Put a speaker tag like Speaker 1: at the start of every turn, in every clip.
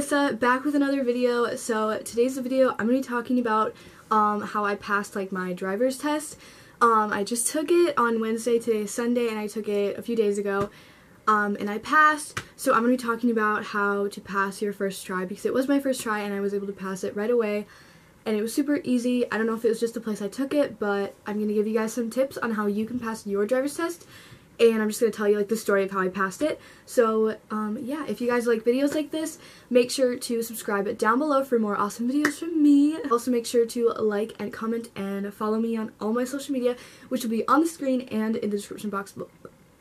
Speaker 1: Alyssa, back with another video. So today's video I'm going to be talking about how I passed like my driver's test. I just took it on Wednesday, today is Sunday, and I took it a few days ago. And I passed, so I'm going to be talking about how to pass your first try, because it was my first try and I was able to pass it right away. And it was super easy. I don't know if it was just the place I took it, but I'm going to give you guys some tips on how you can pass your driver's test. And I'm just going to tell you like the story of how I passed it. So yeah, if you guys like videos like this, make sure to subscribe down below for more awesome videos from me. Also make sure to like and comment and follow me on all my social media, which will be on the screen and in the description box below.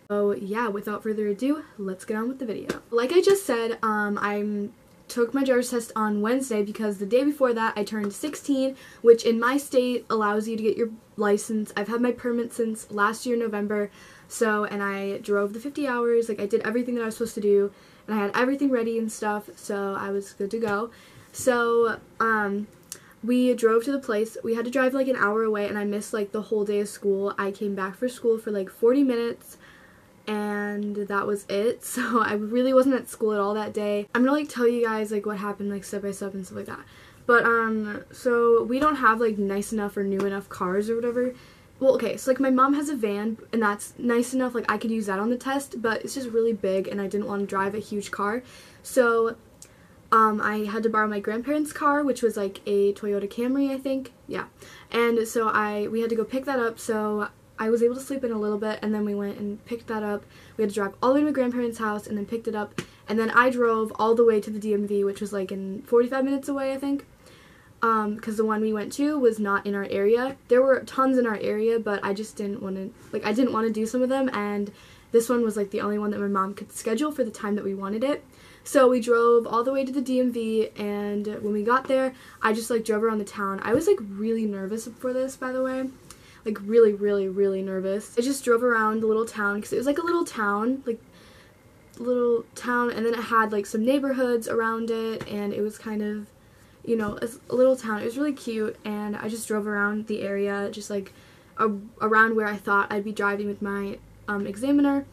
Speaker 1: So yeah, without further ado, let's get on with the video. Like I just said, I took my driver's test on Wednesday because the day before that I turned 16, which in my state allows you to get your license. I've had my permit since last year November, and I drove the 50 hours, like I did everything that I was supposed to do, and I had everything ready and stuff, so I was good to go. So we drove to the place. We had to drive like an hour away, and I missed like the whole day of school. I came back for school for like 40 minutes, and that was it. So I really wasn't at school at all that day. I'm gonna like tell you guys like what happened like step by step and stuff like that. But so we don't have like nice enough or new enough cars or whatever. Well, okay, so like my mom has a van and that's nice enough, like I could use that on the test, but it's just really big and I didn't want to drive a huge car. So I had to borrow my grandparents' car, which was like a Toyota Camry, I think. Yeah. And so we had to go pick that up, so I was able to sleep in a little bit, and then we went and picked that up. We had to drive all the way to my grandparents' house and then picked it up, and then I drove all the way to the DMV, which was like in 45 minutes away, I think, because the one we went to was not in our area. There were tons in our area, but I just didn't want to, like I didn't want to do some of them, and this one was like the only one that my mom could schedule for the time that we wanted it. So we drove all the way to the DMV, and when we got there, I just like drove around the town. I was like really nervous for this, by the way. Like really, really, really nervous. I just drove around the little town because it was like a little town, and then it had like some neighborhoods around it, and it was kind of, you know, a little town. It was really cute, and I just drove around the area, just like around where I thought I'd be driving with my examiner.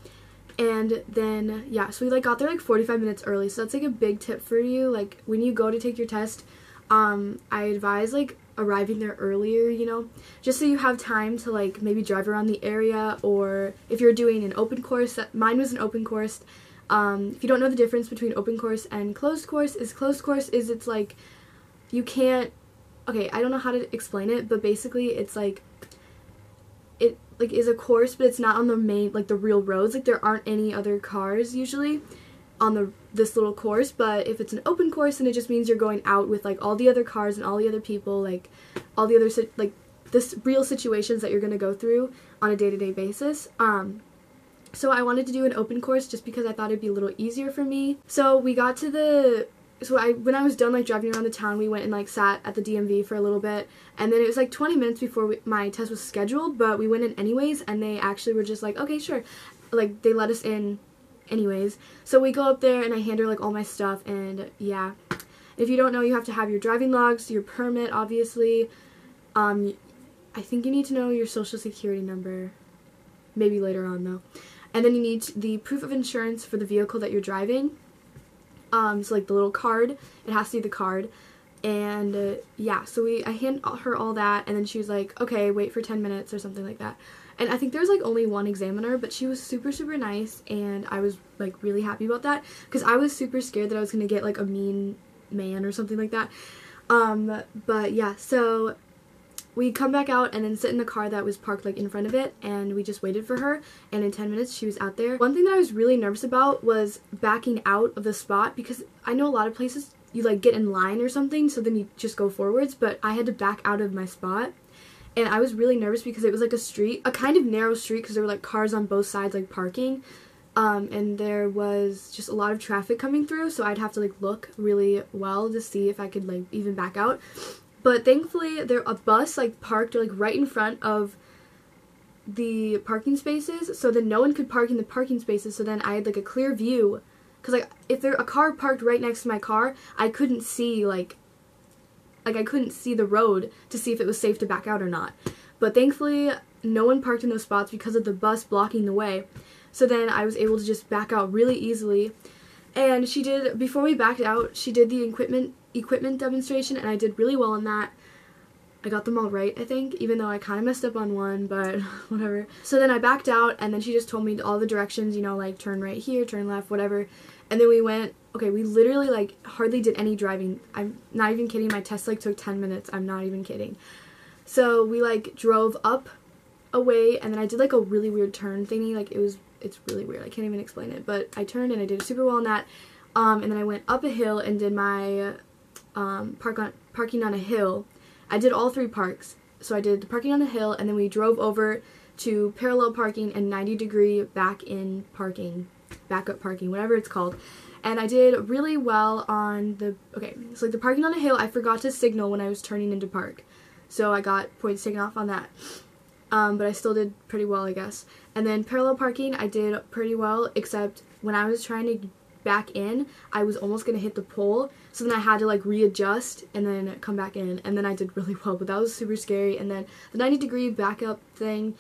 Speaker 1: And then yeah, so we like got there like 45 minutes early, so that's like a big tip for you. Like when you go to take your test, I advise like arriving there earlier, you know, just so you have time to like maybe drive around the area, or if you're doing an open course, mine was an open course. If you don't know the difference between open course and closed course is it's like you can't, okay, I don't know how to explain it, but basically it's like it like is a course, but it's not on the main, like the real roads. Like there aren't any other cars usually on this little course, but if it's an open course, then it just means you're going out with like all the other cars and all the other people, like all the other like this real situations that you're gonna go through on a day-to-day basis. So I wanted to do an open course just because I thought it'd be a little easier for me. So we got to when I was done like driving around the town, we went and like sat at the DMV for a little bit, and then it was like 20 minutes before my test was scheduled, but we went in anyways, and they actually were just like, okay, sure, like they let us in anyways. So we go up there and I hand her like all my stuff, and yeah, if you don't know, you have to have your driving logs, your permit, obviously. I think you need to know your social security number, maybe later on though, and then you need the proof of insurance for the vehicle that you're driving. So like the little card, it has to be the card. And yeah, so I hand her all that, and then she was like, okay, wait for 10 minutes or something like that. And I think there was like only one examiner, but she was super, super nice, and I was like really happy about that, because I was super scared that I was going to get like a mean man or something like that. But yeah, so we come back out and then sit in the car that was parked like in front of it, and we just waited for her, and in 10 minutes she was out there. One thing that I was really nervous about was backing out of the spot, because I know a lot of places you like get in line or something, so then you just go forwards, but I had to back out of my spot. And I was really nervous because it was like a kind of narrow street, because there were like cars on both sides like parking, and there was just a lot of traffic coming through, so I'd have to like look really well to see if I could like even back out. But thankfully a bus like parked like right in front of the parking spaces, so then no one could park in the parking spaces, so then I had like a clear view, because like if a car parked right next to my car, I couldn't see I couldn't see the road to see if it was safe to back out or not. But thankfully no one parked in those spots because of the bus blocking the way. So then I was able to just back out really easily. And she did, before we backed out, she did the equipment demonstration, and I did really well on that. I got them all right, I think, even though I kind of messed up on one, but whatever. So then I backed out, and then she just told me all the directions, you know, like turn right here, turn left, whatever. And then we went, okay, we literally like hardly did any driving. I'm not even kidding, my test like took 10 minutes. I'm not even kidding. So we like drove up a way, and then I did like a really weird turn thingy. Like it's really weird. I can't even explain it, but I turned and I did super well on that. And then I went up a hill and did my parking on a hill. I did all 3 parks. So I did parking on a hill, and then we drove over to parallel parking and 90-degree backup parking, whatever it's called. And I did really well on the, okay, so like the parking on a hill, I forgot to signal when I was turning into park. So I got points taken off on that. But I still did pretty well, I guess. And then parallel parking, I did pretty well, except when I was trying to back in, I was almost going to hit the pole, so then I had to like readjust and then come back in, and then I did really well, but that was super scary. And then the 90-degree backup thing,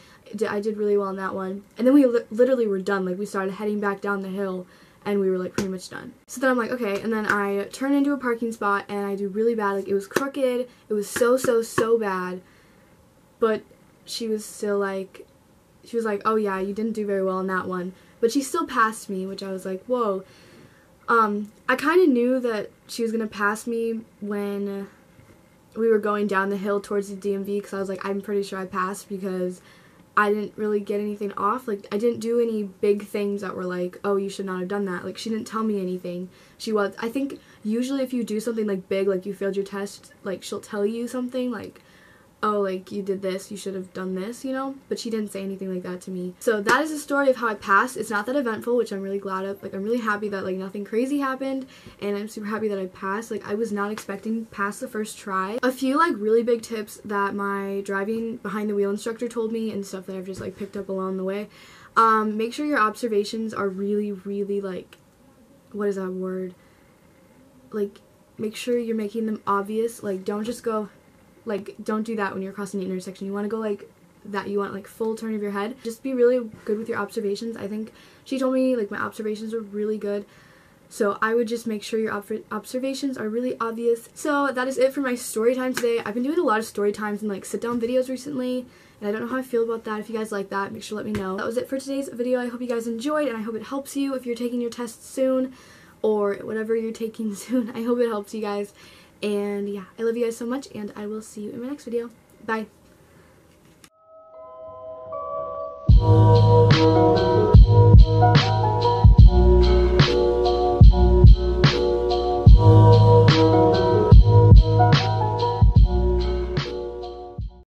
Speaker 1: I did really well on that one. And then we literally were done. Like we started heading back down the hill, and we were like pretty much done. So then I'm like, okay, and then I turn into a parking spot, and I do really bad. Like it was crooked, it was so bad, but she was still like, she was like, oh yeah, you didn't do very well on that one. But she still passed me, which I was like, whoa. I kind of knew that she was going to pass me when we were going down the hill towards the DMV, because I was like, I'm pretty sure I passed, because I didn't really get anything off. Like, I didn't do any big things that were like, oh, you should not have done that. Like, she didn't tell me anything. I think usually if you do something like big, like you failed your test, like she'll tell you something like, oh, like, you did this, you should have done this, you know? But she didn't say anything like that to me. So that is the story of how I passed. It's not that eventful, which I'm really glad of. Like, I'm really happy that, like, nothing crazy happened, and I'm super happy that I passed. Like, I was not expecting to pass the first try. A few, like, really big tips that my driving behind the wheel instructor told me, and stuff that I've just, like, picked up along the way. Make sure your observations are really, really, like, what is that word? Like, make sure you're making them obvious. Like, don't just go... Like, don't do that when you're crossing the intersection. You want to go like that. You want like full turn of your head. Just be really good with your observations. I think she told me like my observations were really good. So I would just make sure your observations are really obvious. So that is it for my story time today. I've been doing a lot of story times and like sit down videos recently, and I don't know how I feel about that. If you guys like that, make sure to let me know. That was it for today's video. I hope you guys enjoyed, and I hope it helps you if you're taking your test soon, or whatever you're taking soon. I hope it helps you guys. And yeah, I love you guys so much, and I will see you in my next video. Bye.